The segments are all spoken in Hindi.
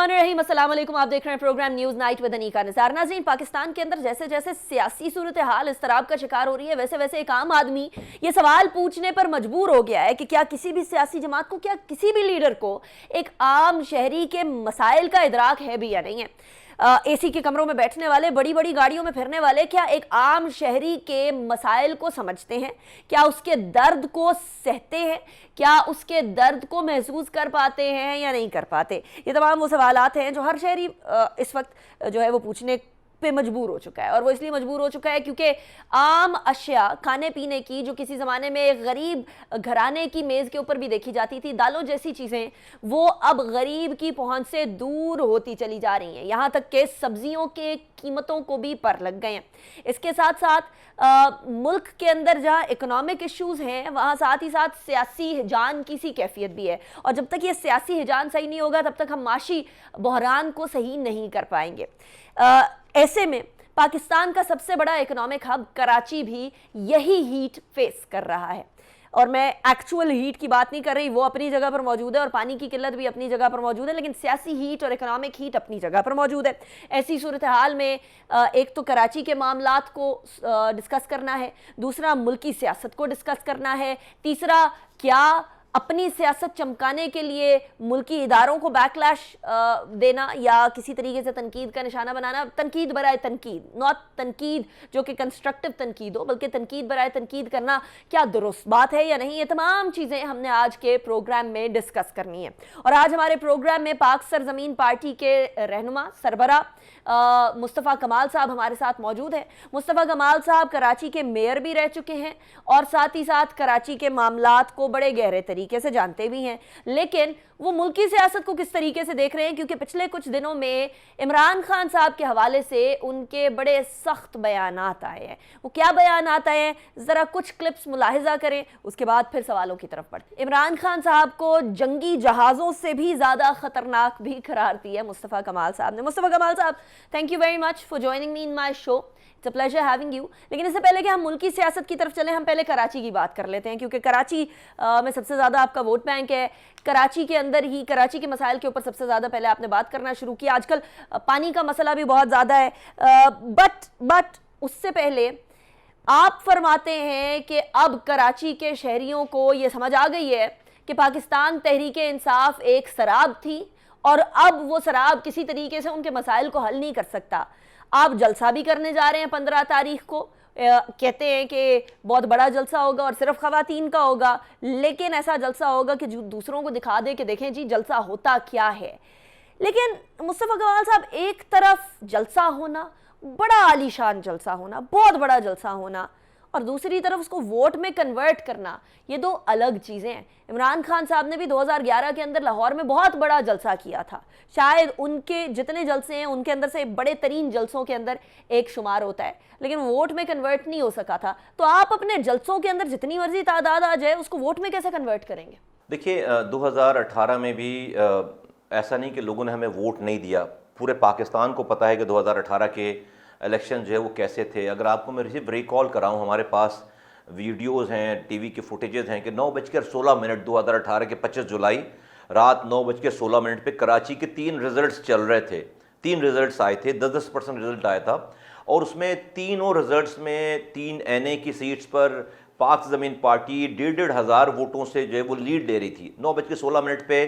बिस्मिल्लाहिर्रहमानिर्रहीम, अस्सलाम वालेकुम। आप देख रहे हैं programme news night with Anika Nisar. नाज़रीन, पाकिस्तान के अंदर जैसे जैसे सियासी सूरत हाल इस तरह का शिकार हो रही है, वैसे वैसे एक आम आदमी ये सवाल पूछने पर मजबूर हो गया है कि क्या किसी भी सियासी जमात को, क्या किसी भी लीडर को एक आम शहरी के मसाइल का इदराक है भी या नहीं है। एसी के कमरों में बैठने वाले, बड़ी बड़ी गाड़ियों में फिरने वाले क्या एक आम शहरी के मसाइल को समझते हैं? क्या उसके दर्द को सहते हैं? क्या उसके दर्द को महसूस कर पाते हैं या नहीं कर पाते? ये तमाम वो सवालात हैं जो हर शहरी इस वक्त जो है वो पूछने पे मजबूर हो चुका है। और वो इसलिए मजबूर हो चुका है क्योंकि आम अशिया खाने पीने की, जो किसी ज़माने में एक गरीब घराने की मेज़ के ऊपर भी देखी जाती थी, दालों जैसी चीज़ें, वो अब गरीब की पहुंच से दूर होती चली जा रही हैं। यहाँ तक कि सब्जियों के कीमतों को भी पर लग गए हैं। इसके साथ साथ मुल्क के अंदर जहाँ इकोनॉमिक इश्यूज़ हैं, वहाँ साथ ही साथ सियासी हिजान की सी कैफियत भी है। और जब तक ये सियासी हिजान सही नहीं होगा, तब तक हम माशी बहरान को सही नहीं कर पाएंगे। ऐसे में पाकिस्तान का सबसे बड़ा इकोनॉमिक हब कराची भी यही हीट फेस कर रहा है। और मैं एक्चुअल हीट की बात नहीं कर रही, वो अपनी जगह पर मौजूद है और पानी की किल्लत भी अपनी जगह पर मौजूद है, लेकिन सियासी हीट और इकोनॉमिक हीट अपनी जगह पर मौजूद है। ऐसी सूरत हाल में एक तो कराची के मामलात को डिस्कस करना है, दूसरा मुल्की सियासत को डिस्कस करना है, तीसरा क्या अपनी सियासत चमकाने के लिए मुल्की इदारों को बैकलैश देना या किसी तरीके से तनकीद का निशाना बनाना। तनकीद बराए तनकीद, नॉट तनकीद जो कि कंस्ट्रक्टिव तनकीद हो, बल्कि तनकीद बराए तनकीद करना क्या दुरुस्त बात है या नहीं। ये तमाम चीज़ें हमने आज के प्रोग्राम में डिस्कस करनी है। और आज हमारे प्रोग्राम में पाक सरजमीन पार्टी के रहनुमा सरबरा मुस्तफ़ा कमाल साहब हमारे साथ मौजूद हैं। मुस्तफ़ा कमाल साहब कराची के मेयर भी रह चुके हैं और साथ ही साथ कराची के मामलात को बड़े गहरे तरीके से जानते भी हैं। लेकिन वो मुल्की सियासत को किस तरीके से देख रहे हैं, क्योंकि पिछले कुछ दिनों में इमरान खान साहब के हवाले से उनके बड़े सख्त बयानात आए हैं। वो क्या बयानात आए हैं, ज़रा कुछ क्लिप्स मुलाहिजा करें, उसके बाद फिर सवालों की तरफ बढ़ते। इमरान खान साहब को जंगी जहाज़ों से भी ज़्यादा ख़तरनाक भी करार दिया मुस्तफ़ा कमाल साहब ने। मुस्तफ़ा कमाल साहब, thank you very much for joining me in my show. It's a pleasure having you. लेकिन इससे पहले कि हम मुल्की सियासत की तरफ चलें, हम पहले कराची की बात कर लेते हैं, क्योंकि कराची में सबसे ज़्यादा आपका वोट बैंक है। कराची के अंदर ही कराची के मसाइल के ऊपर सबसे ज़्यादा पहले आपने बात करना शुरू किया। आजकल पानी का मसला भी बहुत ज़्यादा है, बट उससे पहले आप फरमाते हैं कि अब कराची के शहरियों को ये समझ आ गई है कि पाकिस्तान तहरीक इंसाफ एक शराब थी और अब वो शराब किसी तरीके से उनके मसाइल को हल नहीं कर सकता। आप जलसा भी करने जा रहे हैं 15 तारीख को, कहते हैं कि बहुत बड़ा जलसा होगा और सिर्फ ख़वातीन का होगा, लेकिन ऐसा जलसा होगा कि जो दूसरों को दिखा दे कि देखें जी जलसा होता क्या है। लेकिन मुस्तफ़ा कमाल साहब, एक तरफ जलसा होना, बड़ा आलीशान जलसा होना, बहुत बड़ा जलसा होना, और दूसरी तरफ उसको वोट में कन्वर्ट करना, ये दो अलग चीज़ें हैं। इमरान खान साहब ने भी 2011 के अंदर लाहौर में बहुत बड़ा जलसा किया था। शायद उनके जितने जलसे हैं उनके अंदर से बड़े तरीन जलसों के अंदर एक शुमार होता है, लेकिन वोट में कन्वर्ट नहीं हो सका था। तो आप अपने जलसों के अंदर जितनी मर्जी तादाद आ जाए, उसको वोट में कैसे कन्वर्ट करेंगे? देखिए, 2018 में भी ऐसा नहीं कि लोगों ने हमें वोट नहीं दिया। पूरे पाकिस्तान को पता है कि 2018 के इलेक्शन जो है वो कैसे थे। अगर आपको मैं सिर्फ रिकॉल कराऊँ, हमारे पास वीडियोज़ हैं, टीवी की फुटेजेस हैं कि 9:16 2018 के 25 जुलाई रात 9:16 पे कराची के 3 रिज़ल्ट्स चल रहे थे। 3 रिज़ल्ट्स आए थे, 10% रिज़ल्ट आया था, और उसमें तीनों रिज़ल्ट्स में 3 NA की सीट्स पर पाक ज़मीन पार्टी 1,500 वोटों से जो है वो लीड ले रही थी। 9:16 पे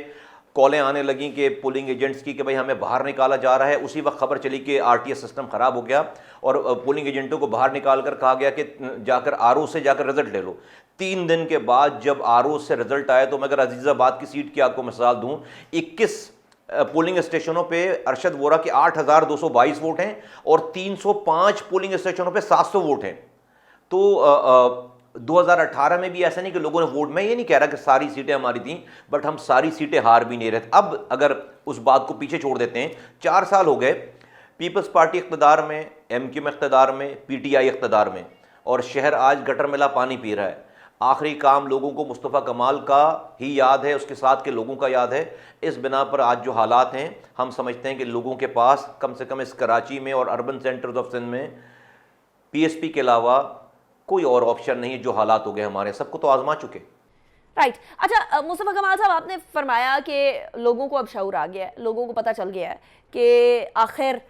कॉलें आने लगी कि पोलिंग एजेंट्स की कि भाई हमें बाहर निकाला जा रहा है। उसी वक्त खबर चली कि RTS सिस्टम ख़राब हो गया और पोलिंग एजेंटों को बाहर निकाल कर कहा गया कि जाकर RO से जाकर रिजल्ट ले लो। 3 दिन के बाद जब RO से रिजल्ट आया, तो मैं अगर अजीज़ाबाद की सीट की आपको मिसाल दूँ, 21 पोलिंग स्टेशनों पे अरशद वोरा के 8,222 वोट हैं और 305 पोलिंग स्टेशनों पे 700 वोट हैं। तो 2018 में भी ऐसा नहीं कि लोगों ने वोट, मैं ये नहीं कह रहा कि सारी सीटें हमारी थी, बट हम सारी सीटें हार भी नहीं रहे थे। अब अगर उस बात को पीछे छोड़ देते हैं, 4 साल हो गए पीपल्स पार्टी इख्तदार में, MQ में इख्तदार में, PTI इख्तदार में, और शहर आज गटर मिला पानी पी रहा है। आखिरी काम लोगों को मुस्तफ़ा कमाल का ही याद है, उसके साथ के लोगों का याद है। इस बिना पर आज जो हालात हैं, हम समझते हैं कि लोगों के पास कम से कम इस कराची में और अर्बन सेंटर्स ऑफ सिंध में PSP के अलावा कोई और ऑप्शन नहीं है। जो हालात हो गए हमारे, सबको तो आजमा चुके। राइट। अच्छा मुस्तफा कमाल साहब, आपने फरमाया कि लोगों को अब शऊर आ गया है, लोगों को पता चल गया है कि आखिर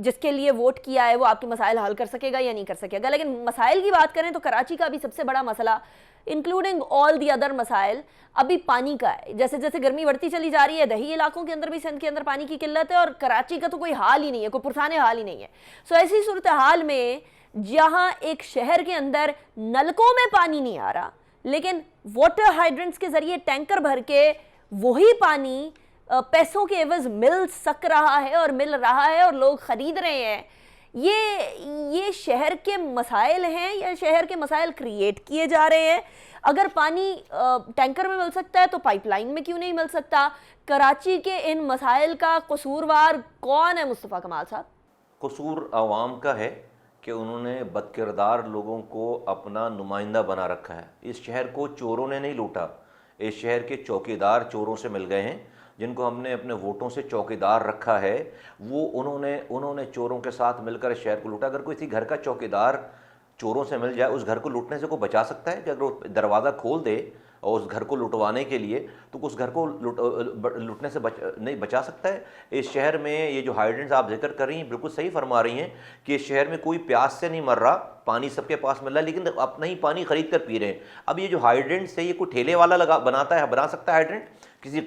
जिसके लिए वोट किया है वो आपके मसाइल हल कर सकेगा या नहीं कर सकेगा। लेकिन मसाइल की बात करें तो कराची का अभी सबसे बड़ा मसला, इंक्लूडिंग ऑल दी अदर मसाइल, अभी पानी का है। जैसे जैसे गर्मी बढ़ती चली जा रही है, दही इलाकों के अंदर भी, सिंध के अंदर पानी की किल्लत है, और कराची का तो कोई हाल ही नहीं है, कोई पुरसाने हाल ही नहीं है। सो ऐसी सूरत हाल में जहां एक शहर के अंदर नलकों में पानी नहीं आ रहा, लेकिन वाटर हाइड्रेंट्स के जरिए टैंकर भर के वही पानी पैसों के एवज मिल सक रहा है और मिल रहा है और लोग खरीद रहे हैं, ये शहर के मसाइल हैं या शहर के मसाइल क्रिएट किए जा रहे हैं? अगर पानी टैंकर में मिल सकता है तो पाइपलाइन में क्यों नहीं मिल सकता? कराची के इन मसाइल का कसूरवार कौन है मुस्तफ़ा कमाल साहब? कसूर आवाम का है कि उन्होंने बदकिरदार लोगों को अपना नुमाइंदा बना रखा है। इस शहर को चोरों ने नहीं लूटा, इस शहर के चौकीदार चोरों से मिल गए हैं। जिनको हमने अपने वोटों से चौकीदार रखा है, वो उन्होंने चोरों के साथ मिलकर इस शहर को लूटा। अगर कोई किसी घर का चौकीदार चोरों से मिल जाए, उस घर को लूटने से कोई बचा सकता है? कि अगर वो दरवाज़ा खोल दे और उस घर को लुटवाने के लिए, तो उस घर को लूटने से नहीं बचा सकता है? इस शहर में ये जो हाइड्रेंट्स आप जिक्र कर रही हैं, बिल्कुल सही फरमा रही हैं कि इस शहर में कोई प्यास से नहीं मर रहा, पानी सबके पास मिल रहा है, लेकिन अपना ही पानी खरीद कर पी रहे हैं। अब ये जो हाइड्रेंट्स है, ये कोई ठेले वाला बना सकता है हाइड्रेंट?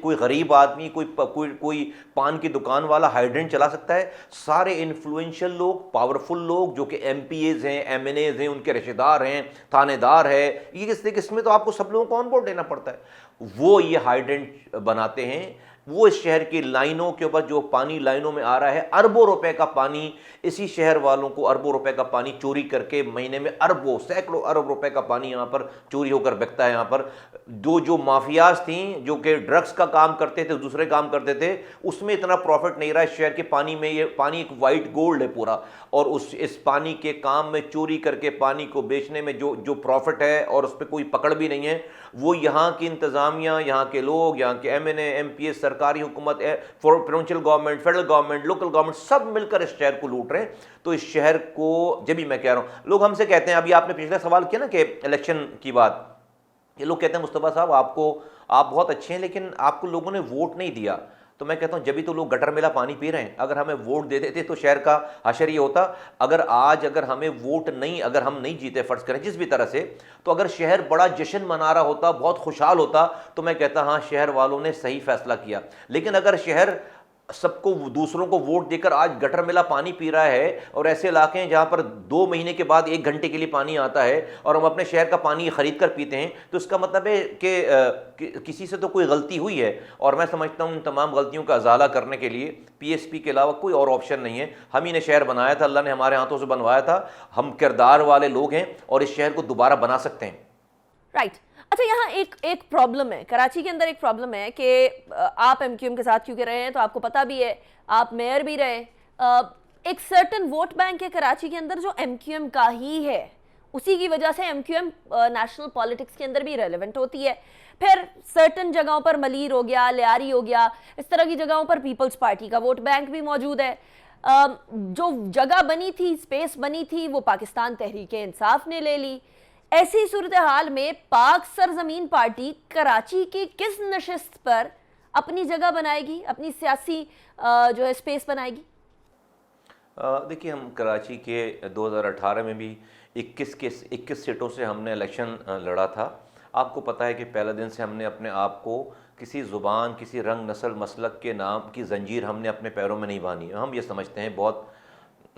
कोई गरीब आदमी, कोई पान की दुकान वाला हाइड्रेंट चला सकता है? सारे इन्फ्लुएंशियल लोग, पावरफुल लोग जो कि MPAs हैं, MNAs हैं, उनके रिश्तेदार हैं, थानेदार है, ये इसमें तो आपको सब लोगों को ऑन बोर्ड देना पड़ता है। वो ये हाइड्रेंट बनाते हैं। वो इस शहर की लाइनों के ऊपर जो पानी लाइनों में आ रहा है, अरबों रुपए का पानी, इसी शहर वालों को अरबों रुपए का पानी चोरी करके महीने में अरबों, सैकड़ों अरब रुपए का पानी यहाँ पर चोरी होकर बिकता है। यहाँ पर जो माफियाज थी, जो कि ड्रग्स का काम करते थे, दूसरे काम करते थे, उसमें इतना प्रॉफिट नहीं रहा। इस शहर के पानी में, ये पानी एक वाइट गोल्ड है पूरा, और इस पानी के काम में, चोरी करके पानी को बेचने में जो प्रॉफिट है, और उस पर कोई पकड़ भी नहीं है, वो यहाँ की इंतज़ामिया, यहाँ के लोग, यहाँ के MNA, MPA, सरकारी हुकूमत, provincial government, federal government, local government, सब मिलकर इस शहर को लूट रहे हैं। तो इस शहर को, जब भी मैं कह रहा हूँ, लोग हमसे कहते हैं, अभी आपने पिछला सवाल किया ना कि इलेक्शन की बात, ये लोग कहते हैं मुस्तफ़ा साहब आप बहुत अच्छे हैं, लेकिन आपको लोगों ने वोट नहीं दिया। तो मैं कहता हूं, जब भी तो लोग गटर मेला पानी पी रहे हैं। अगर हमें वोट दे देते तो शहर का हशर ये होता। अगर हमें वोट नहीं, अगर हम नहीं जीते, फर्ज करें जिस भी तरह से, तो अगर शहर बड़ा जश्न मना रहा होता, बहुत खुशहाल होता, तो मैं कहता हाँ, शहर वालों ने सही फैसला किया। लेकिन अगर शहर सबको, दूसरों को वोट देकर आज गटर मिला पानी पी रहा है, और ऐसे इलाके हैं जहां पर 2 महीने के बाद 1 घंटे के लिए पानी आता है, और हम अपने शहर का पानी खरीद कर पीते हैं, तो इसका मतलब है कि किसी से तो कोई गलती हुई है। और मैं समझता हूं, इन तमाम गलतियों का अजाला करने के लिए PSP के अलावा कोई और ऑप्शन नहीं है। हम ही ने शहर बनाया था, अल्लाह ने हमारे हाथों से बनवाया था, हम किरदार वाले लोग हैं और इस शहर को दोबारा बना सकते हैं। राइट। अच्छा, यहाँ एक प्रॉब्लम है कराची के अंदर, एक प्रॉब्लम है कि आप MQM के साथ क्योंकि रहे हैं, तो आपको पता भी है, आप मेयर भी रहे। एक सर्टन वोट बैंक है कराची के अंदर जो MQM का ही है, उसी की वजह से MQM नेशनल पॉलिटिक्स के अंदर भी रेलेवेंट होती है। फिर सर्टन जगहों पर मलीर हो गया, लियारी हो गया, इस तरह की जगहों पर पीपल्स पार्टी का वोट बैंक भी मौजूद है। जो जगह बनी थी, स्पेस बनी थी, वो पाकिस्तान तहरीक-ए-इंसाफ ने ले ली। ऐसी सूरत हाल में पाक सरजमीन पार्टी कराची की किस नशिस्त पर अपनी जगह बनाएगी, अपनी सियासी जो है स्पेस बनाएगी? देखिए, हम कराची के 2018 में भी 21 सीटों से हमने इलेक्शन लड़ा था। आपको पता है कि पहले दिन से हमने अपने आप को किसी ज़ुबान, किसी रंग, नस्ल, मसलक के नाम की जंजीर हमने अपने पैरों में नहीं बांधी। हम ये समझते हैं, बहुत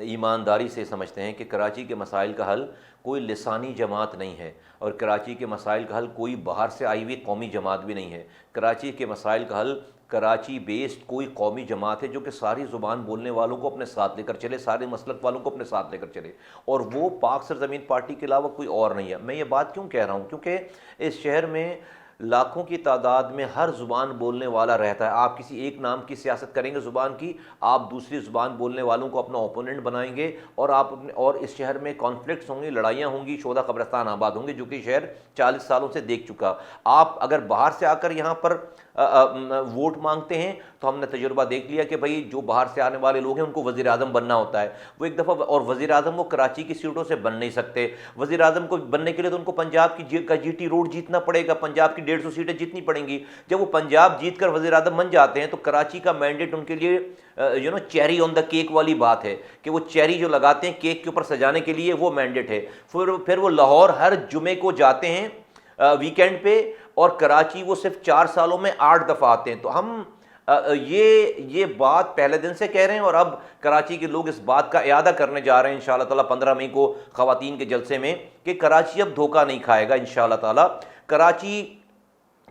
ईमानदारी से समझते हैं कि कराची के मसाइल का हल कोई लिसानी जमात नहीं है, और कराची के मसाइल का हल कोई बाहर से आई हुई कौमी जमात भी नहीं है। कराची के मसाइल का हल कराची बेस्ड कोई कौमी जमात है जो कि सारी ज़ुबान बोलने वालों को अपने साथ लेकर चले, सारे मसलक वालों को अपने साथ लेकर चले, और वो पाक सरजमीन पार्टी के अलावा कोई और नहीं है। मैं ये बात क्यों कह रहा हूँ? क्योंकि इस शहर में लाखों की तादाद में हर ज़ुबान बोलने वाला रहता है। आप किसी एक नाम की सियासत करेंगे ज़ुबान की, आप दूसरी ज़ुबान बोलने वालों को अपना ओपोनेंट बनाएंगे और आप अपने और इस शहर में कॉन्फ्लिक्ट्स होंगे, लड़ाइयाँ होंगी, शोधा कब्रिस्तान आबाद होंगे, जो कि शहर 40 सालों से देख चुका। आप अगर बाहर से आकर यहाँ पर वोट मांगते हैं तो हमने तजुर्बा देख लिया कि भाई जो बाहर से आने वाले लोग हैं उनको वज़ीर आज़म बनना होता है। वो एक दफ़ा, और वज़ीर आज़म वो कराची की सीटों से बन नहीं सकते। वज़ीर आज़म को बनने के लिए तो उनको पंजाब की GT रोड जीतना पड़ेगा, पंजाब की 150 सीटें जीतनी पड़ेंगी। जब वो पंजाब जीत कर वज़ीर आज़म बन जाते हैं तो कराची का मैंडेट उनके लिए चेरी ऑन द केक वाली बात है कि वो चेरी जो लगाते हैं केक के ऊपर सजाने के लिए, वो मैंडेट है। फिर वो लाहौर हर जुमे को जाते हैं वीकेंड पे, और कराची वो सिर्फ 4 सालों में 8 दफ़ा आते हैं। तो हम ये बात पहले दिन से कह रहे हैं और अब कराची के लोग इस बात का इयादा करने जा रहे हैं इंशाअल्लाह ताला 15 मई को ख़वातीन के जलसे में, कि कराची अब धोखा नहीं खाएगा इंशाअल्लाह ताला।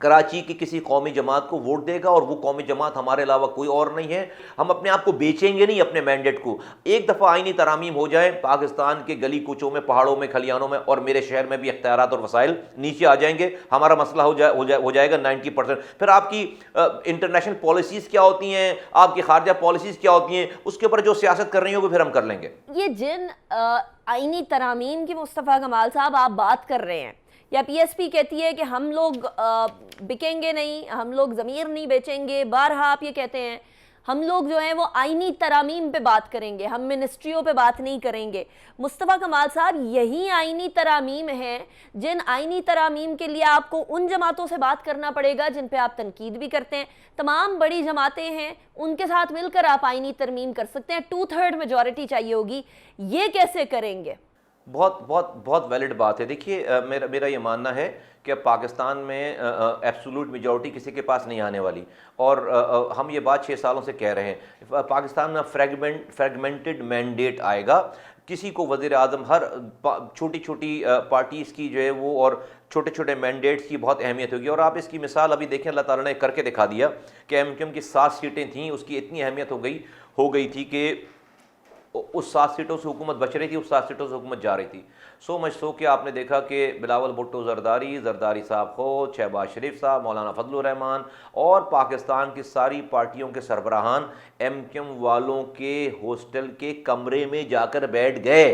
कराची की किसी कौमी जमात को वोट देगा और वो कौमी जमात हमारे अलावा कोई और नहीं है। हम अपने आप को बेचेंगे नहीं, अपने मैंडेट को। एक दफ़ा आईनी तरामीम हो जाए, पाकिस्तान के गली कूचों में, पहाड़ों में, खलियानों में और मेरे शहर में भी इख्तियारात और वसाइल नीचे आ जाएंगे, हमारा मसला हो जाएगा 90%। फिर आपकी इंटरनेशनल पॉलिसीज़ क्या होती हैं, आपकी खारजा पॉलिसीज़ क्या होती हैं, उसके ऊपर जो सियासत कर रही होगी फिर हम कर लेंगे। ये जिन आईनी तरामीम की मुस्तफ़ा कमाल साहब आप बात कर रहे हैं, या PSP कहती है कि हम लोग बिकेंगे नहीं, हम लोग ज़मीर नहीं बेचेंगे, बारहा आप ये कहते हैं हम लोग जो हैं वो आईनी तरामीम पे बात करेंगे, हम मिनिस्ट्रियों पे बात नहीं करेंगे। मुस्तफ़ा कमाल साहब, यही आईनी तरामीम हैं जिन आईनी तरामीम के लिए आपको उन जमातों से बात करना पड़ेगा जिन पे आप तनकीद भी करते हैं। तमाम बड़ी जमातें हैं, उनके साथ मिलकर आप आईनी तरमीम कर सकते हैं, 2/3 मेजॉरिटी चाहिए होगी, ये कैसे करेंगे? बहुत बहुत बहुत वैलिड बात है। देखिए, मेरा ये मानना है कि पाकिस्तान में एब्सोल्यूट मेजॉरिटी किसी के पास नहीं आने वाली, और हम ये बात 6 सालों से कह रहे हैं। पाकिस्तान में फ्रेगमेंटेड मैंडेट आएगा। किसी को वज़ीर आज़म, हर छोटी छोटी पार्टीज़ की जो है वो, और छोटे छोटे मैंडेट्स की बहुत अहमियत होगी। और आप इसकी मिसाल अभी देखें, अल्लाह ताला ने करके दिखा दिया कि MQM की 7 सीटें थीं, उसकी इतनी अहमियत हो गई थी कि उस 7 सीटों से हुकूमत बच रही थी, उस 7 सीटों से हुकूमत जा रही थी। सो मच सो कि आपने देखा कि बिलावल भुट्टो जरदारी साहब खुद, शहबाज शरीफ साहब, मौलाना फजलुर रहमान और पाकिस्तान की सारी पार्टियों के सरबराहान MQM वालों के हॉस्टल के कमरे में जाकर बैठ गए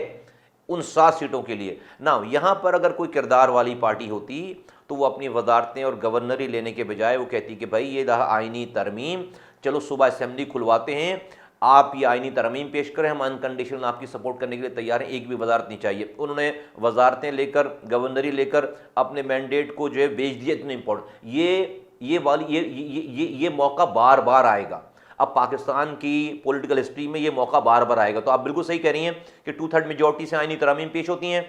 उन 7 सीटों के लिए ना। यहाँ पर अगर कोई किरदार वाली पार्टी होती तो वो अपनी वजारतें और गवर्नरी लेने के बजाय वो कहती कि भाई ये रहा आइनी तरमीम, चलो सुबह असेंबली खुलवाते हैं, आप ये आइनी तरमीम पेश करें, हम अनकंडीशनल आपकी सपोर्ट करने के लिए तैयार हैं, एक भी वजारत नहीं चाहिए। उन्होंने वजारतें लेकर, गवर्नरी लेकर अपने मैंडेट को जो है बेच दिया। इतना इम्पोर्टेंट ये मौका बार बार आएगा। अब पाकिस्तान की पॉलिटिकल हिस्ट्री में ये मौका बार बार आएगा। तो आप बिल्कुल सही कह रही हैं कि 2/3 मेजॉरिटी से आइनी तरमीम पेश होती हैं,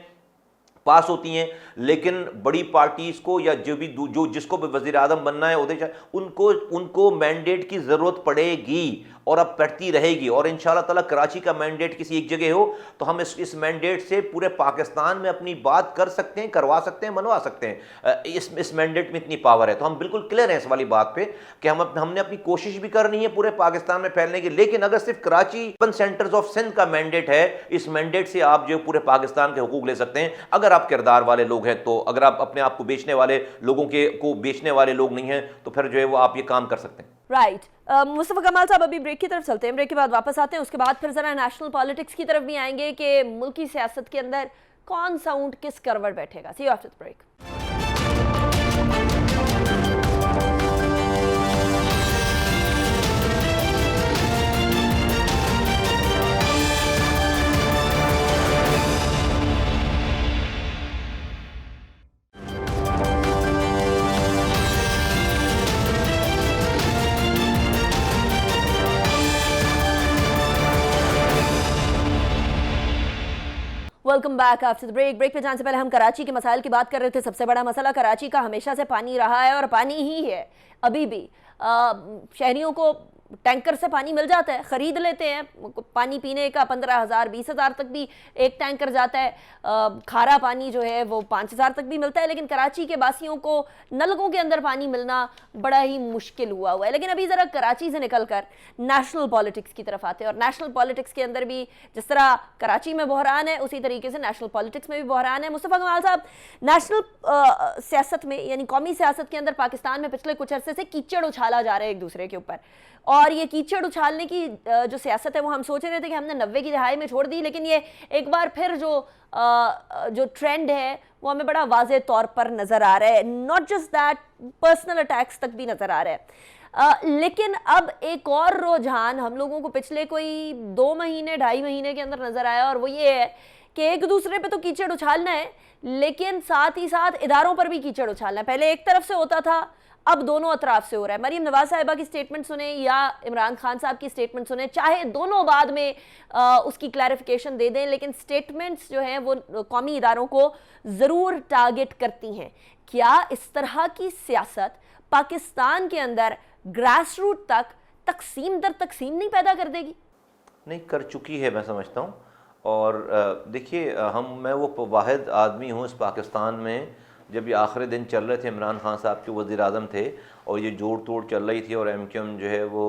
पास होती हैं, लेकिन बड़ी पार्टीज़ को या जिसको भी वज़ीर आज़म बनना है उनको मैंडेट की ज़रूरत पड़ेगी और अब पड़ती रहेगी। और इंशाअल्लाह ताला कराची का मैंडेट किसी एक जगह हो तो हम इस मैंडेट से पूरे पाकिस्तान में अपनी बात कर सकते हैं, करवा सकते हैं, मनवा सकते हैं। इस मैंडेट में इतनी पावर है। तो हम बिल्कुल क्लियर हैं इस वाली बात पे कि हमने अपनी कोशिश भी करनी है पूरे पाकिस्तान में फैलने की। लेकिन अगर सिर्फ कराची सेंटर्स ऑफ सिंध का मैंडेट है, इस मैंडेट से आप जो पूरे पाकिस्तान के हुकूक ले सकते हैं। अगर आप किरदार वाले लोग हैं तो, अगर आप अपने आप को बेचने वाले लोगों को बेचने वाले लोग नहीं हैं तो फिर जो है वो आप ये काम कर सकते हैं। राइट। मुस्तफ़ा कमाल साहब, अभी ब्रेक की तरफ चलते हैं, ब्रेक के बाद वापस आते हैं, उसके बाद फिर जरा नेशनल पॉलिटिक्स की तरफ भी आएंगे कि मुल्की सियासत के अंदर कौन सा ऊंट किस करवट बैठेगा। See you after the break. Welcome back after the break. Break पे जाने से पहले हम कराची के मसाइल की बात कर रहे थे। सबसे बड़ा मसला कराची का हमेशा से पानी रहा है और पानी ही है अभी भी। शहरियों को टैंकर से पानी मिल जाता है, ख़रीद लेते हैं पानी पीने का, 15,000 20,000 तक भी एक टैंकर जाता है। खारा पानी जो है वो 5,000 तक भी मिलता है। लेकिन कराची के वासियों को नलकों के अंदर पानी मिलना बड़ा ही मुश्किल हुआ है। लेकिन अभी ज़रा कराची से निकल कर नेशनल पॉलिटिक्स की तरफ आते हैं, और नेशनल पॉलिटिक्स के अंदर भी जिस तरह कराची में बहरान है उसी तरीके से नेशनल पॉलिटिक्स में भी बहरान है। मुस्तफ़ा कमाल साहब, नेशनल सियासत में यानी कौमी सियासत के अंदर पाकिस्तान में पिछले कुछ अरसे से कीचड़ उछाला जा रहा है एक दूसरे के ऊपर, और ये कीचड़ उछालने की जो सियासत है वो हम सोच रहे थे कि हमने 90 की दहाई में छोड़ दी, लेकिन ये एक बार फिर जो ट्रेंड है वो हमें बड़ा वाज़े तौर पर नज़र आ रहा है। Not just that, personal attacks तक भी नज़र आ रहा है। लेकिन अब एक और रुझान हम लोगों को पिछले कोई 2 महीने 2.5 महीने के अंदर नज़र आया, और वो ये है कि एक दूसरे पे तो कीचड़ उछालना है, लेकिन साथ ही साथ इदारों पर भी कीचड़ उछालना है। पहले एक तरफ से होता था, अब दोनों अतराफ से हो रहा है। मरीम नवाज साहिबा की स्टेटमेंट सुने या इमरान खान साहब की स्टेटमेंट सुने, चाहे दोनों बाद में उसकी क्लैरिफिकेशन दे दें, लेकिन स्टेटमेंट्स जो हैं वो कौमी इदारों को ज़रूर टारगेट करती हैं। क्या इस तरह की सियासत पाकिस्तान के अंदर ग्रास रूट तक तकसीम दर तकसीम नहीं पैदा कर देगी? नहीं, कर चुकी है मैं समझता हूँ। और देखिए, मैं वो वाहिद आदमी हूँ इस पाकिस्तान में, जब ये आखिरी दिन चल रहे थे, इमरान खान साहब के वज़ीर आज़म थे और ये जोड़ तोड़ चल रही थी, और MQM जो है वो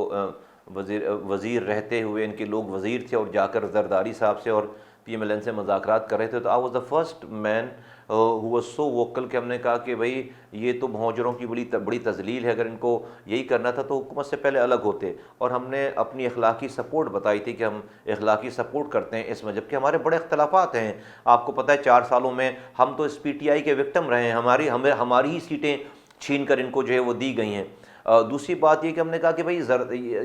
वज़ीर रहते हुए इनके लोग वज़ीर थे और जाकर जरदारी साहब से और PMLN से मुज़ाकरात कर रहे थे। तो I was the first man who was so vocal कि हमने कहा कि भाई ये तो मुहाजिरों की बड़ी तजलील है, अगर इनको यही करना था तो हुकूमत से पहले अलग होते। और हमने अपनी अखलाकी सपोर्ट बताई थी कि हम अखलाकी सपोर्ट करते हैं इस मजहब के। हमारे बड़े इख्तलाफात हैं, आपको पता है 4 सालों में हम तो इस PTI के विक्टिम रहे हैं, हमारी ही सीटें छीन कर इनको जो है वो दी गई हैं। दूसरी बात ये कि हमने कहा कि भाई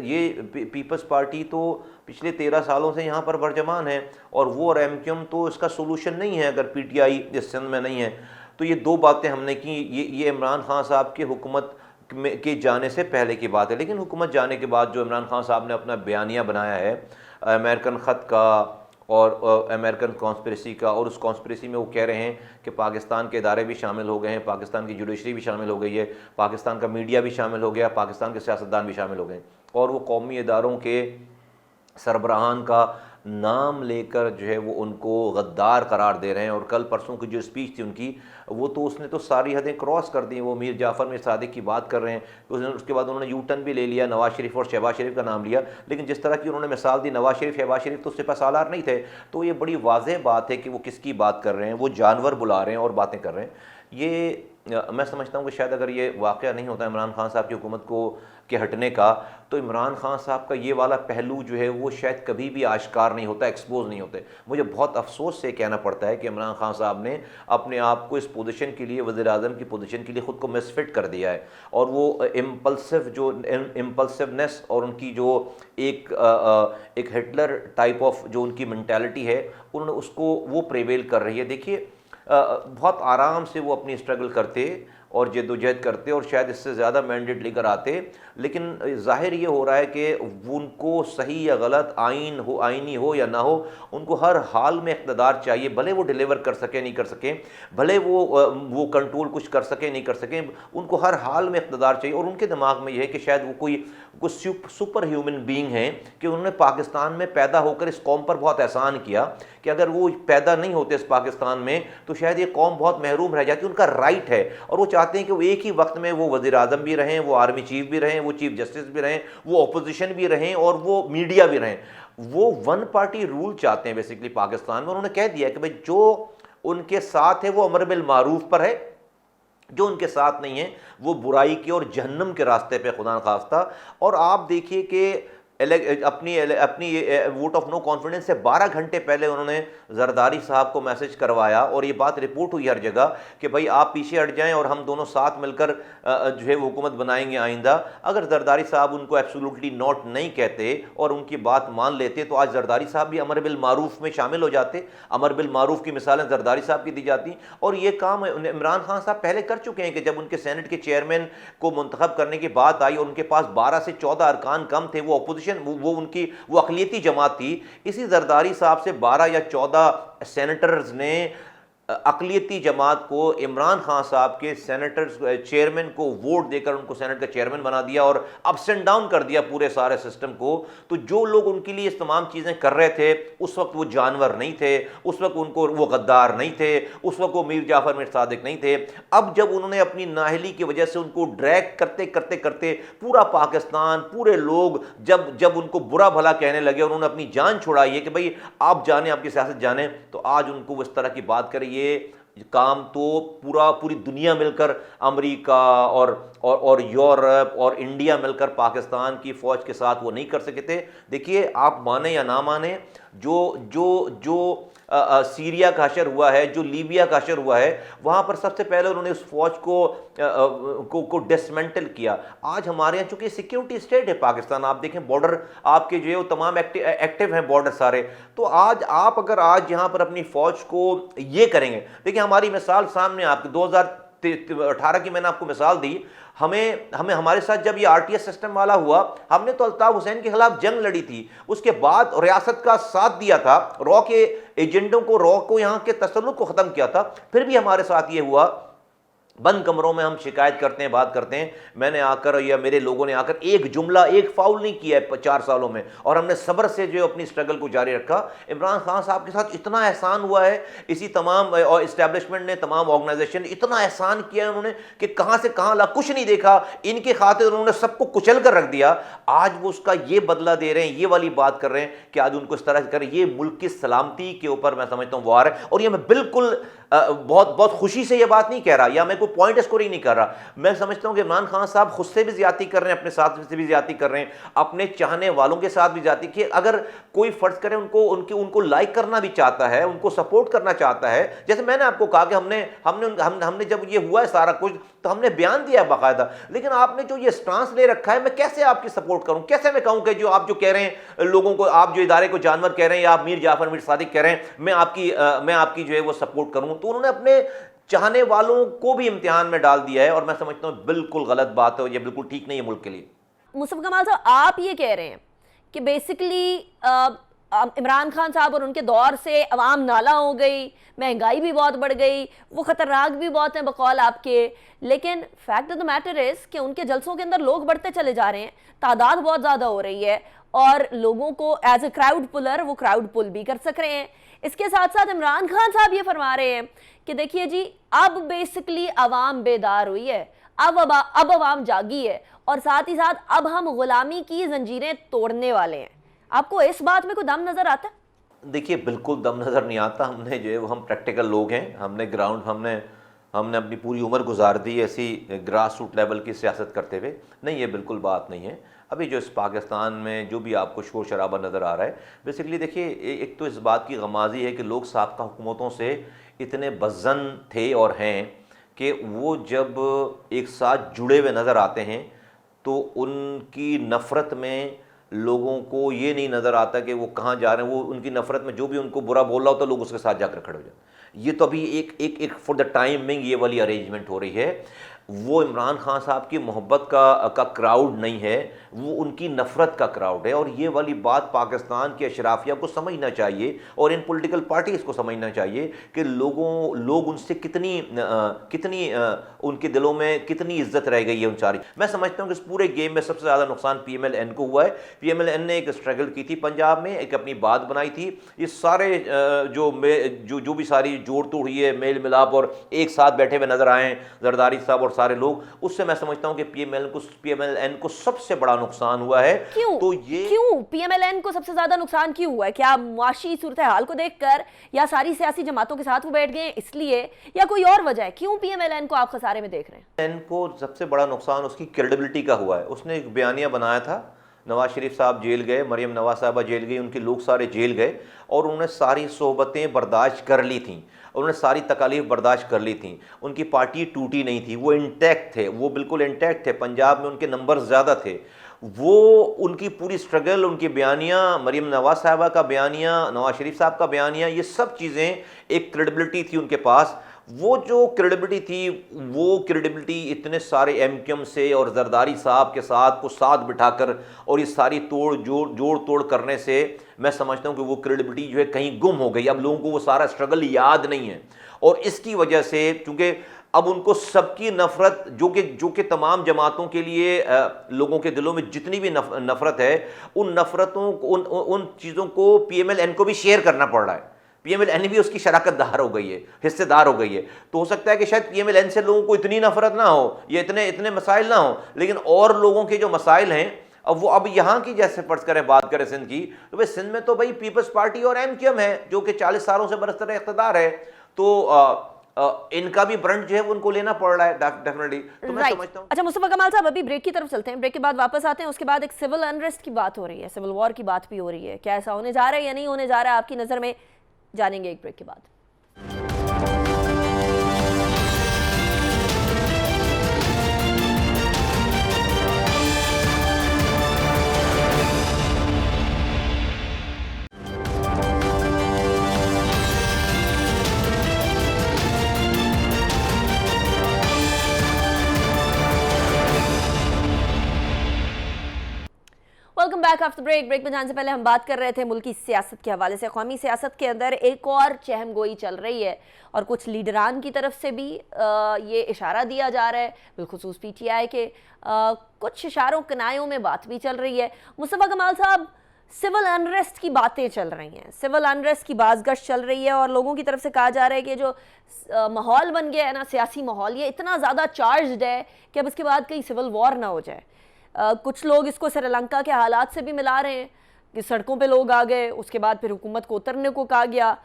ये पीपल्स पार्टी तो पिछले 13 सालों से यहाँ पर बरजमान है, और वो और MQM तो इसका सोल्यूशन नहीं है अगर PTI इस सिंध में नहीं है। तो ये 2 बातें हमने की। ये इमरान खान साहब की हुकूमत के जाने से पहले की बात है। लेकिन हुकूमत जाने के बाद जो इमरान खान साहब ने अपना बयानिया बनाया है अमेरिकन ख़त का और अमेरिकन कॉन्स्पिरेसी का, और उस कॉन्स्पिरेसी में वो कह रहे हैं कि पाकिस्तान के इदारे भी शामिल हो गए हैं, पाकिस्तान की जुडिशरी भी शामिल हो गई है, पाकिस्तान का मीडिया भी शामिल हो गया, पाकिस्तान के सियासतदान भी शामिल हो गए, और वो कौमी इदारों के सरबराहान का नाम लेकर जो है वो उनको गद्दार करार दे रहे हैं। और कल परसों की जो स्पीच थी उनकी, वो तो उसने तो सारी हदें क्रॉस कर दी। वो मीर जाफ़र मीर सादिक की बात कर रहे हैं, उसके बाद उन्होंने यूटर्न भी ले लिया, नवाज शरीफ और शहबाज शरीफ का नाम लिया। लेकिन जिस तरह की उन्होंने मिसाल दी, नवाज शरीफ शहबाज शरीफ तो सिपा सालार नहीं थे। तो ये बड़ी वाज़ेह बात है कि वो किसकी बात कर रहे हैं, वो जानवर बुला रहे हैं और बातें कर रहे हैं। ये मैं समझता हूँ कि शायद अगर ये वाक़या नहीं होता इमरान खान साहब की हुकूमत को के हटने का, तो इमरान खान साहब का ये वाला पहलू जो है वो शायद कभी भी आश्कार नहीं होता, एक्सपोज नहीं होते। मुझे बहुत अफसोस से कहना पड़ता है कि इमरान खान साहब ने अपने आप को इस पोजीशन के लिए, वज़ीर आज़म की पोजीशन के लिए ख़ुद को मिसफिट कर दिया है। और वो इम्पल्सिवनेस और उनकी जो एक हिटलर टाइप ऑफ जो उनकी मेंटालिटी है, उन्होंने उसको वो प्रेवेल कर रही है। देखिए, बहुत आराम से वो अपनी स्ट्रगल करते और जद्दोजहद करते और शायद इससे ज़्यादा मैंडेट लेकर आते, लेकिन जाहिर ये हो रहा है कि उनको सही या गलत, आइनी हो या ना हो, उनको हर हाल में इक़्तिदार चाहिए। भले वो डिलीवर कर सके नहीं कर सके, भले वो कंट्रोल कुछ कर सके नहीं कर सके, उनको हर हाल में इक़्तिदार चाहिए। और उनके दिमाग में ये है कि शायद वो कोई सुपर ह्यूमन बीइंग हैं कि उन्होंने पाकिस्तान में पैदा होकर इस कौम पर बहुत एहसान किया कि अगर वो पैदा नहीं होते इस पाकिस्तान में तो शायद ये कौम बहुत महरूम रह जाती। उनका राइट है, और वो चाहते हैं कि वो एक ही वक्त में वो वज़ीर आज़म भी रहें, वो आर्मी चीफ भी रहें, वो चीफ जस्टिस भी रहें, वो अपोजिशन भी रहें और वो मीडिया भी रहें। वो 1 पार्टी रूल चाहते हैं बेसिकली पाकिस्तान में। उन्होंने कह दिया कि भाई जो उनके साथ है वो अमर बिल मारूफ पर है, जो उनके साथ नहीं है वो बुराई के और जहन्नम के रास्ते पे, खुदा न खास्ता। और आप देखिए कि अपनी वोट ऑफ नो कॉन्फिडेंस से 12 घंटे पहले उन्होंने जरदारी साहब को मैसेज करवाया, और ये बात रिपोर्ट हुई हर जगह कि भाई आप पीछे हट जाएं और हम दोनों साथ मिलकर जो है वो हुकूमत बनाएंगे आइंदा। अगर जरदारी साहब उनको एब्सोल्युटली नॉट नहीं कहते और उनकी बात मान लेते तो आज जरदारी साहब भी अमर बिल मारूफ में शामिल हो जाते। अमर बिल मारूफ की मिसालें जरदारी साहब की दी जाती। और ये काम इमरान खान साहब पहले कर चुके हैं कि जब उनके सेनेट के चेयरमैन को मुंतखब करने की बात आई और उनके पास 12 से 14 अरकान कम थे, वो अपोजिशन वो अक़लियती जमात थी, इसी जरदारी साहब से 12 या 14 सेनेटर्स ने अक़लियती जमात को इमरान खान साहब के सेनेटर चेयरमैन को वोट देकर उनको सेनेट का चेयरमैन बना दिया और अप्स एंड डाउन कर दिया पूरे सारे सिस्टम को। तो जो लोग उनके लिए इस तमाम चीज़ें कर रहे थे उस वक्त वो जानवर नहीं थे, उस वक्त उनको वो गद्दार नहीं थे, उस वक्त वो मीर जाफ़र मीर सादिक नहीं थे। अब जब उन्होंने अपनी नाहली की वजह से उनको ड्रैग करते करते करते पूरा पाकिस्तान, पूरे लोग जब जब उनको बुरा भला कहने लगे, उन्होंने अपनी जान छुड़ाई है कि भाई आप जाने, आपकी सियासत जाने, तो आज उनको वो इस तरह की बात करें। ये काम तो पूरी दुनिया मिलकर, अमेरिका और यूरोप और इंडिया मिलकर पाकिस्तान की फ़ौज के साथ वो नहीं कर सके थे। देखिए, आप माने या ना माने, जो सीरिया का हशर हुआ है, जो लीबिया का हशर हुआ है, वहाँ पर सबसे पहले उन्होंने उस फौज को डिसमेंटल किया। आज हमारे यहाँ चूंकि सिक्योरिटी स्टेट है पाकिस्तान, आप देखें बॉर्डर आपके जो है वो तमाम एक्टिव हैं बॉर्डर सारे। तो आज आप अगर आज यहाँ पर अपनी फौज को ये करेंगे, देखिए हमारी मिसाल सामने आपके 2018 की मैंने आपको मिसाल दी। हमें हमारे साथ जब ये आरटीएस सिस्टम वाला हुआ, हमने तो अल्ताफ हुसैन के खिलाफ जंग लड़ी थी, उसके बाद रियासत का साथ दिया था, रॉ के एजेंडों को, रॉ को, यहाँ के तसल्लुत को ख़त्म किया था। फिर भी हमारे साथ ये हुआ, बंद कमरों में हम शिकायत करते हैं, बात करते हैं। मैंने आकर या मेरे लोगों ने आकर एक जुमला, एक फाउल नहीं किया है 4 सालों में, और हमने सब्र से जो अपनी स्ट्रगल को जारी रखा। इमरान खान साहब के साथ इतना एहसान हुआ है, इसी तमाम और इस्टेब्लिशमेंट ने, तमाम ऑर्गेनाइजेशन इतना एहसान किया है उन्होंने कि कहाँ से कहाँ ला, कुछ नहीं देखा, इनके खातिर उन्होंने सबको कुचल कर रख दिया। आज वो उसका ये बदला दे रहे हैं, ये वाली बात कर रहे हैं कि आज उनको इस तरह से करें। ये मुल्क की सलामती के ऊपर मैं समझता हूँ वार है। और ये मैं बिल्कुल बहुत खुशी से ये बात नहीं कह रहा, या मैं कोई पॉइंट स्कोरिंग नहीं कर रहा। मैं समझता हूं कि इमरान खान साहब खुद से भी ज्यादती कर रहे हैं, अपने साथ से भी ज्यादती कर रहे हैं, अपने चाहने वालों के साथ भी ज्यादती की। अगर कोई फर्ज करे उनको लाइक करना भी चाहता है, उनको सपोर्ट करना चाहता है, जैसे मैंने आपको कहा कि हमने जब ये हुआ है सारा कुछ, तो हमने बयान दिया बाकायदा। लेकिन आपने जो ये स्टांस ले रखा है, मैं कैसे आपकी सपोर्ट करूं, कैसे मैं कहूं कि जो आप जो कह रहे हैं लोगों को, आप जो इदारे को जानवर कह रहे हैं, या आप मीर जाफर मीर सादिक कह रहे हैं, मैं आपकी जो है वो सपोर्ट करूं, तो उन्होंने अपने चाहने वालों को भी इम्तिहान में डाल दिया है। और मैं समझता हूं बिल्कुल गलत बात है, और ये बिल्कुल ठीक नहीं है मुल्क के लिए। मुस्तफा कमाल साहब, आप ये कह रहे हैं कि बेसिकली इमरान खान साहब और उनके दौर से अवाम नाला हो गई, महंगाई भी बहुत बढ़ गई, वो खतरनाक भी बहुत हैं बकौल आपके, लेकिन fact of the matter is कि उनके जलसों के अंदर लोग बढ़ते चले जा रहे हैं, तादाद बहुत ज़्यादा हो रही है, और लोगों को एज ए क्राउड पुलर वो क्राउड पुल भी कर सक रहे हैं। इसके साथ साथ इमरान खान साहब ये फरमा रहे हैं कि देखिए जी, अब बेसिकली अवाम बेदार हुई है, अब अवाम जागी है, और साथ ही साथ अब हम गुलामी की जंजीरें तोड़ने वाले हैं। आपको इस बात में कोई दम नजर आता है? देखिए, बिल्कुल दम नज़र नहीं आता। हमने जो है वो, हम प्रैक्टिकल लोग हैं, हमने ग्राउंड, हमने अपनी पूरी उम्र गुजार दी ऐसी ग्रास रूट लेवल की सियासत करते हुए। नहीं, ये बिल्कुल बात नहीं है। अभी जो इस पाकिस्तान में जो भी आपको शोर शराबा नज़र आ रहा है, बेसिकली देखिए, एक तो इस बात की गमाज़ी है कि लोग साबका हुकूमतों से इतने बज़न थे और हैं कि वो जब एक साथ जुड़े हुए नज़र आते हैं तो उनकी नफ़रत में लोगों को ये नहीं नज़र आता कि वो कहाँ जा रहे हैं। वो उनकी नफ़रत में जो भी उनको बुरा बोल रहा होता है, लोग उसके साथ जाकर खड़े हो जाते। ये तो अभी एक फॉर द टाइमिंग ये वाली अरेंजमेंट हो रही है। वो इमरान खान साहब की मोहब्बत का क्राउड नहीं है, वो उनकी नफ़रत का क्राउड है। और ये वाली बात पाकिस्तान के अशराफिया को समझना चाहिए, और इन पॉलिटिकल पार्टीज़ को समझना चाहिए कि लोग उनसे कितनी उनके दिलों में कितनी इज्जत रह गई है उन सारी। मैं समझता हूँ कि इस पूरे गेम में सबसे ज़्यादा नुकसान PMLN को हुआ है। PMLN ने एक स्ट्रगल की थी पंजाब में, एक अपनी बात बनाई थी। ये सारे जो भी सारी जोड़ तोड़ हुई है, मेल मिलाप, और एक साथ बैठे हुए नज़र आए जरदारी साहब और सारे लोग, उससे मैं समझता हूं कि PMLN को सबसे बड़ा नुकसान हुआ है। क्यों PMLN को सबसे ज्यादा नुकसान क्यों हुआ है? क्या मुआशी सूरत हाल को देखकर, या सारी सियासी जमातों के साथ वो बैठ गए इसलिए, या कोई और वजह है? क्यों PMLN को आप खसारे में देख रहे हैं? PMLN को सबसे बड़ा नुकसान उसकी क्रेडिबिलिटी का हुआ है। उसने एक बयानिया बनाया था, नवाज शरीफ साहब जेल गए, मरियम नवाज साहबा जेल गई, उनके लोग सारे जेल गए, और उन्होंने सारी सोहबतें बर्दाश्त कर ली थी, उन्होंने सारी तकालीफ बर्दाश्त कर ली थी। उनकी पार्टी टूटी नहीं थी, वो इंटैक्ट थे, वो बिल्कुल इंटैक्ट थे। पंजाब में उनके नंबर ज़्यादा थे। वो उनकी पूरी स्ट्रगल, उनकी बयानियाँ, मरियम नवाज साहबा का बयानिया, नवाज शरीफ साहब का बयानिया, ये सब चीज़ें, एक क्रेडिबिलिटी थी उनके पास। वो जो क्रेडिबिलिटी थी, वो क्रेडिबिलिटी इतने सारे MQM से और जरदारी साहब के साथ को साथ बिठाकर और ये सारी जोड़ तोड़ करने से मैं समझता हूँ कि वो क्रेडिबिलिटी जो है कहीं गुम हो गई। अब लोगों को वो सारा स्ट्रगल याद नहीं है। और इसकी वजह से चूंकि अब उनको सबकी नफरत जो कि तमाम जमातों के लिए लोगों के दिलों में जितनी भी नफरत है, उन नफरतों उन चीज़ों को पीएमएलएन को भी शेयर करना पड़ रहा है। पीएमएलएन भी उसकी शराकतदार हो गई है, हिस्सेदार हो गई है। तो हो सकता है कि शायद पीएमएलएन से लोगों को इतनी नफरत ना हो, ये इतने मसाइल ना हो, लेकिन और लोगों के जो मसाइल हैं अब यहाँ की जैसे फर्ज करें बात करें सिंध की, तो भाई सिंध में तो भाई पीपल्स पार्टी और एमक्यूएम है जो कि 40 सालों से बरसर इख्तिदार है। तो इनका भी ब्रंट जो है वो उनको लेना पड़ रहा है डेफिनेटली। तो मैं समझता हूं। अच्छा मुस्तफा कमाल साहब, अभी ब्रेक की तरफ चलते हैं, ब्रेक के बाद वापस आते हैं। उसके बाद एक सिविल अनरेस्ट की बात हो रही है, सिविल वॉर की बात भी हो रही है। क्या ऐसा होने जा रहा है या नहीं होने जा रहा है आपकी नजर में, जानेंगे एक ब्रेक के बाद। Welcome back after break. Break में जाने से पहले हम बात कर रहे थे मुल्की सियासत के हवाले से। कौमी सियासत के अंदर एक और चहमगोई चल रही है और कुछ लीडरान की तरफ से भी ये इशारा दिया जा रहा है, बिलखुसूस पीटीआई के कुछ इशारों कनायों में बात भी चल रही है। मुस्तफा कमाल साहब, सिविल अनरेस्ट की बातें चल रही हैं, सिविल अनरेस्ट की बाज़गश्त चल रही है और लोगों की तरफ से कहा जा रहा है कि जो माहौल बन गया है ना, सियासी माहौल, ये इतना ज़्यादा चार्ज्ड है कि अब इसके बाद कहीं सिविल वॉर ना हो जाए। कुछ लोग इसको श्रीलंका के हालात से भी मिला रहे हैं कि सड़कों पे लोग आ गए, उसके बाद फिर हुकूमत को उतरने को कहा गया।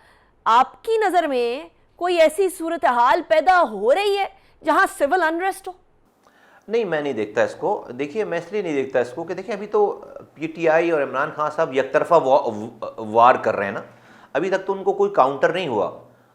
आपकी नज़र में कोई ऐसी सूरत हाल पैदा हो रही है जहां सिविल अनरेस्ट हो? नहीं, मैं नहीं देखता इसको। देखिए, मैं इसलिए नहीं देखता इसको कि देखिए अभी तो पीटीआई और इमरान खान साहब यकतरफा वार कर रहे हैं ना। अभी तक तो उनको कोई काउंटर नहीं हुआ,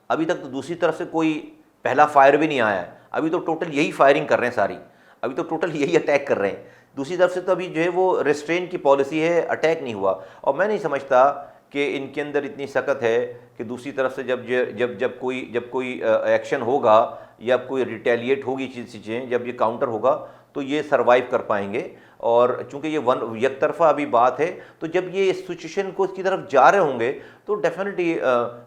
अभी तक तो दूसरी तरफ से कोई पहला फायर भी नहीं आया है। अभी तो टोटल यही फायरिंग कर रहे हैं सारी, अभी तो टोटल यही अटैक कर रहे हैं। दूसरी तरफ से तो अभी जो है वो रेस्ट्रेन की पॉलिसी है, अटैक नहीं हुआ। और मैं नहीं समझता कि इनके अंदर इतनी सख्त है कि दूसरी तरफ से जब कोई एक्शन होगा या कोई रिटेलिएट होगी चीज़ें, जब ये काउंटर होगा तो ये सरवाइव कर पाएंगे। और चूंकि ये एक तरफा अभी बात है, तो जब ये इस सिचुएशन को इसकी तरफ जा रहे होंगे तो डेफिनेटली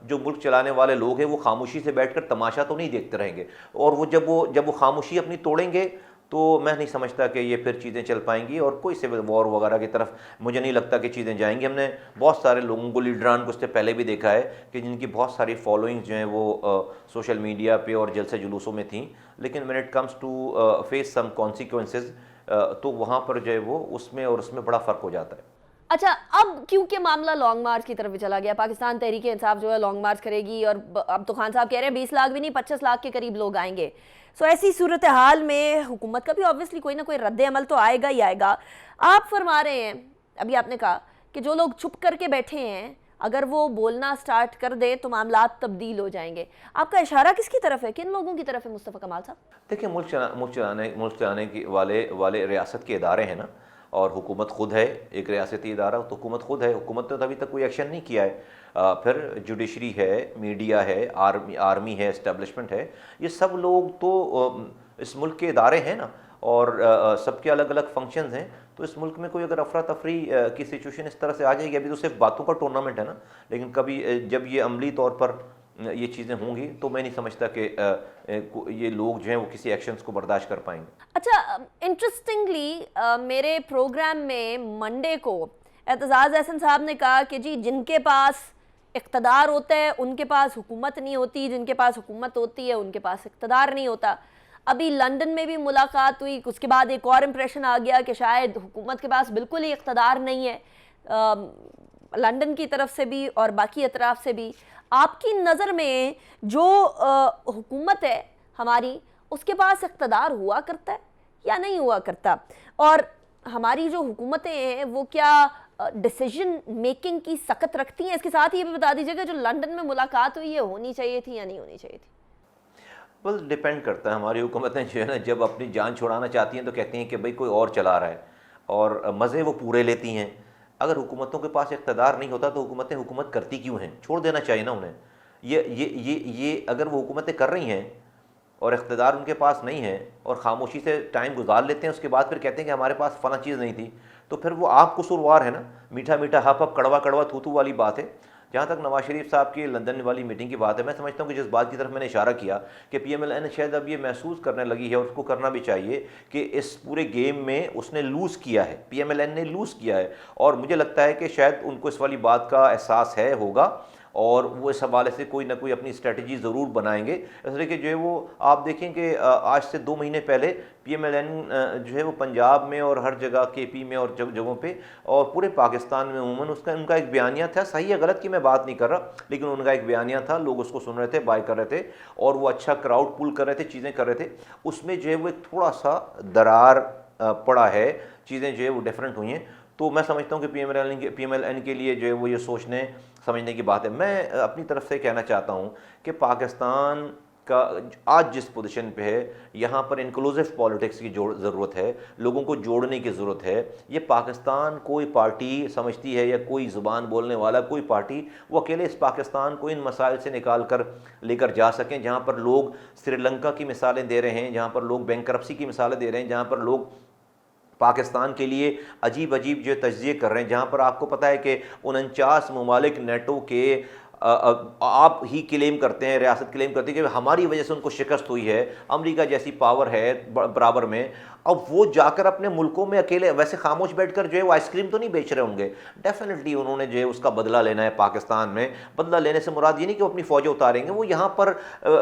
जो मुल्क चलाने वाले लोग हैं वो खामोशी से बैठकर तमाशा तो नहीं देखते रहेंगे। और वो जब वो खामोशी अपनी तोड़ेंगे तो मैं नहीं समझता कि ये फिर चीज़ें चल पाएंगी और कोई सिविल वॉर वगैरह की तरफ मुझे नहीं लगता कि चीज़ें जाएंगी। हमने बहुत सारे लोगों को, लीडरान को उससे पहले भी देखा है कि जिनकी बहुत सारी फॉलोइंग्स जो हैं वो सोशल मीडिया पे और जलसे जुलूसों में थी, लेकिन when it comes to face some consequences तो वहाँ पर जो है वो उसमें बड़ा फ़र्क हो जाता है। अच्छा, अब क्योंकि मामला लॉन्ग मार्च की तरफ भी चला गया, पाकिस्तान तहरीक इंसाफ जो है लॉन्ग मार्च करेगी और अब तो खान साहब कह रहे हैं 20 लाख भी नहीं 25 लाख के करीब लोग आएंगे। सो ऐसी सूरत हाल में हुकूमत का भी ऑब्वियसली कोई ना कोई रद्द अमल तो आएगा ही आएगा। आप फरमा रहे हैं, अभी आपने कहा कि जो लोग चुप करके बैठे हैं अगर वो बोलना स्टार्ट कर दे तो मामला तब्दील हो जाएंगे। आपका इशारा किसकी तरफ है, किन लोगों की तरफ है मुस्तफ़ा कमाल साहब? देखिए, मुल्क चलाने की वाले रियासत के इदारे हैं ना, और हुकूमत खुद है एक रियासती इदारा, तो हुकूमत खुद है। हुकूमत ने तो अभी तक कोई एक्शन नहीं किया है। फिर जुडिशरी है, मीडिया है, आर्मी है, इस्टेब्लिशमेंट है, ये सब लोग तो इस मुल्क के इदारे हैं ना, और सबके अलग अलग फंक्शंस हैं। तो इस मुल्क में कोई अगर अफरा तफरी की सिचुएशन इस तरह से आ जाएगी, अभी तो सिर्फ बातों का टूर्नामेंट है ना, लेकिन कभी जब ये अमली तौर पर ये चीज़ें होंगी तो मैं नहीं समझता कि ये लोग जो हैं वो किसी एक्शंस को बर्दाश्त कर पाएंगे। अच्छा, इंटरेस्टिंगली मेरे प्रोग्राम में मंडे को एतजाज़ अहसन साहब ने कहा कि जी जिनके पास इक़्तिदार होता है उनके पास हुकूमत नहीं होती, जिनके पास हुकूमत होती है उनके पास इक़्तिदार नहीं होता। अभी लंदन में भी मुलाकात हुई, उसके बाद एक और इम्प्रेशन आ गया कि शायद हुकूमत के पास बिल्कुल ही इक़्तिदार नहीं है, लंदन की तरफ से भी और बाकी अतराफ से भी। आपकी नज़र में जो हुकूमत है हमारी, उसके पास इक़्तिदार हुआ करता है या नहीं हुआ करता? और हमारी जो हुकूमतें हैं वो क्या डिसीजन मेकिंग की सख्त रखती हैं? इसके साथ ही ये भी बता दीजिएगा जो लंदन में मुलाकात हुई है होनी चाहिए थी या नहीं होनी चाहिए थी? बस डिपेंड करता है। हमारी हुकूमतें जो है ना, जब अपनी जान छुड़ाना चाहती हैं तो कहती हैं कि भाई कोई और चला रहा है, और मज़े वो पूरे लेती हैं। अगर हुकूमतों के पास इक़्तिदार नहीं होता तो हुकूमतें हुकूमत करती क्यों हैं? छोड़ देना चाहिए ना उन्हें। ये अगर वो हुकूमतें कर रही हैं और इक़्तिदार उनके पास नहीं है और ख़ामोशी से टाइम गुजार लेते हैं, उसके बाद फिर कहते हैं कि हमारे पास फ़लाँ चीज़ नहीं थी, तो फिर वो आप कसूरवार है ना। मीठा मीठा हप हप कड़वा कड़वा थू थू वाली बात है। जहाँ तक नवाज शरीफ साहब की लंदन वाली मीटिंग की बात है, मैं समझता हूँ कि जिस बात की तरफ मैंने इशारा किया कि PMLN शायद अब ये महसूस करने लगी है, और उसको करना भी चाहिए कि इस पूरे गेम में उसने लूज़ किया है, PMLN ने लूज़ किया है, और मुझे लगता है कि शायद उनको इस वाली बात का एहसास है होगा, और वो इस हवाले से कोई ना कोई अपनी स्ट्रेटजी ज़रूर बनाएंगे। इसलिए कि जो है वो आप देखें कि आज से 2 महीने पहले PMLN जो है वो पंजाब में और हर जगह KP में और जगहों पे और पूरे पाकिस्तान में उन्होंने उनका एक बयानिया था, सही है गलत की मैं बात नहीं कर रहा, लेकिन उनका एक बयानिया था, लोग उसको सुन रहे थे, बाय कर रहे थे, और वो अच्छा क्राउड पुल कर रहे थे, चीज़ें कर रहे थे। उसमें जो है वो एक थोड़ा सा दरार पड़ा है, चीज़ें जो है वो डिफरेंट हुई हैं। तो मैं समझता हूँ कि PMLN के लिए जो है वो ये सोचने समझने की बात है। मैं अपनी तरफ से कहना चाहता हूँ कि पाकिस्तान का आज जिस पोजीशन पे है, यहाँ पर इंक्लूसिव पॉलिटिक्स की ज़रूरत है, लोगों को जोड़ने की ज़रूरत है। ये पाकिस्तान कोई पार्टी समझती है या कोई ज़ुबान बोलने वाला कोई पार्टी वो अकेले इस पाकिस्तान को इन मसाइल से निकाल कर लेकर जा सकें, जहाँ पर लोग श्रीलंका की मिसालें दे रहे हैं, जहाँ पर लोग बैंकरप्सी की मिसालें दे रहे हैं, जहाँ पर लोग पाकिस्तान के लिए अजीब अजीब जो तज्जिए कर रहे हैं, जहाँ पर आपको पता है कि 49 ममालिक नेटो के आप ही क्लेम करते हैं, रियासत क्लेम करती है कि हमारी वजह से उनको शिकस्त हुई है, अमेरिका जैसी पावर है बराबर में। अब वो जाकर अपने मुल्कों में अकेले वैसे खामोश बैठकर जो है वो आइसक्रीम तो नहीं बेच रहे होंगे, डेफिनेटली उन्होंने जो है उसका बदला लेना है पाकिस्तान में। बदला लेने से मुराद ये नहीं कि वो अपनी फ़ौजें उतारेंगे, वो यहाँ पर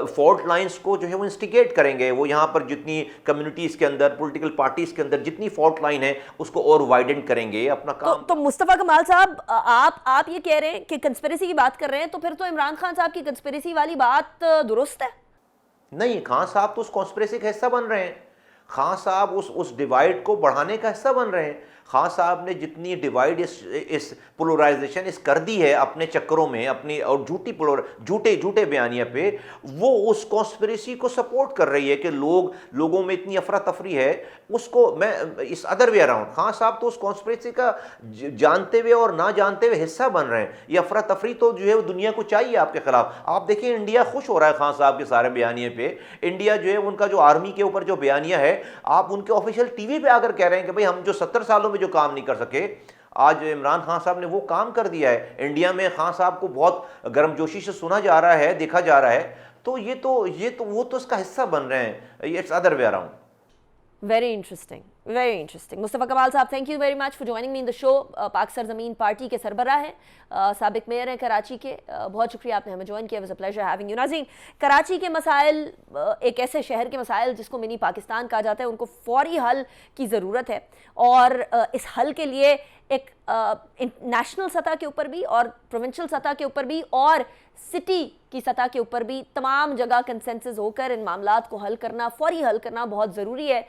फॉल्ट लाइंस को जो है वो इंस्टिगेट करेंगे, वो यहाँ पर जितनी कम्युनिटीज़ के अंदर, पॉलिटिकल पार्टीज़ के अंदर जितनी फॉल्ट लाइन है उसको और वाइडेंट करेंगे अपना काम। तो मुस्तफ़ा कमाल साहब, आप ये कह रहे हैं कि कंस्पिरेसी की बात कर रहे हैं, तो फिर तो इमरान खान साहब की कंस्पिरेसी वाली बात दुरुस्त है? नहीं, खान साहब तो उस कॉन्स्पिरेसी का हिस्सा बन रहे हैं, खान साहब उस डिवाइड को बढ़ाने का हिस्सा बन रहे हैं। खान साहब ने जितनी डिवाइड इस पोलराइजेशन इस कर दी है अपने चक्करों में, अपनी और झूठे बयानिया पे, वो उस कॉन्स्पिरेसी को सपोर्ट कर रही है कि लोगों में इतनी अफरा तफरी है। उसको मैं इस अदर वे अराउंड, खान साहब तो उस कॉन्स्पिरेसी का जानते हुए और ना जानते हुए हिस्सा बन रहे हैं। ये अफरा तफरी तो जो है वो दुनिया को चाहिए आपके खिलाफ। आप देखिए इंडिया खुश हो रहा है खान साहब के सारे बयानिए पे। इंडिया जो है उनका जो आर्मी के ऊपर जो बयानिया है, आप उनके ऑफिशियल टीवी पे आकर कह रहे हैं कि भाई हम जो 70 सालों में जो काम नहीं कर सके, आज इमरान खान साहब ने वो काम कर दिया है। इंडिया में खान साहब को बहुत गर्मजोशी से सुना जा रहा है, देखा जा रहा है। तो वो तो इसका हिस्सा बन रहे हैं। It's other way around. Very interesting. Mustafa कमाल साहब, thank you very much for joining me in the show. पाक सरजमीन पार्टी के सरबराह हैं, साबिक मेयर हैं कराची के। बहुत शुक्रिया आपने हमें ज्वाइन किया। Was a pleasure having you. नाज़रीन, कराची के मसाइल एक ऐसे शहर के मसाइल जिसको मिनी पाकिस्तान कहा जाता है, उनको फौरी हल की ज़रूरत है, और इस हल के लिए एक नेशनल सतह के ऊपर भी और प्रोविंशियल सतह के ऊपर भी और सिटी की सतह के ऊपर भी तमाम जगह कंसेंसस होकर इन मामलात को हल करना, फौरी हल करना बहुत ज़रूरी है।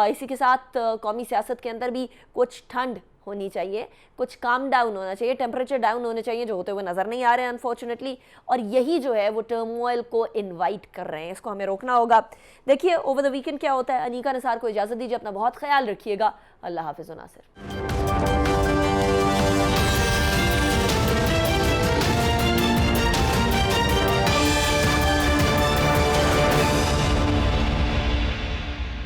इसी के साथ कौमी सियासत के अंदर भी कुछ ठंड होनी चाहिए, कुछ काम डाउन होना चाहिए, टेम्परेचर डाउन होने चाहिए, जो होते हुए नज़र नहीं आ रहे हैं अनफॉर्चुनेटली। और यही जो है वो टर्मोइल को इनवाइट कर रहे हैं, इसको हमें रोकना होगा। देखिए ओवर द वीकेंड क्या होता है। अनीका निसार को इजाज़त दीजिए, अपना बहुत ख्याल रखिएगा। अल्लाह हाफिज़ नासिर।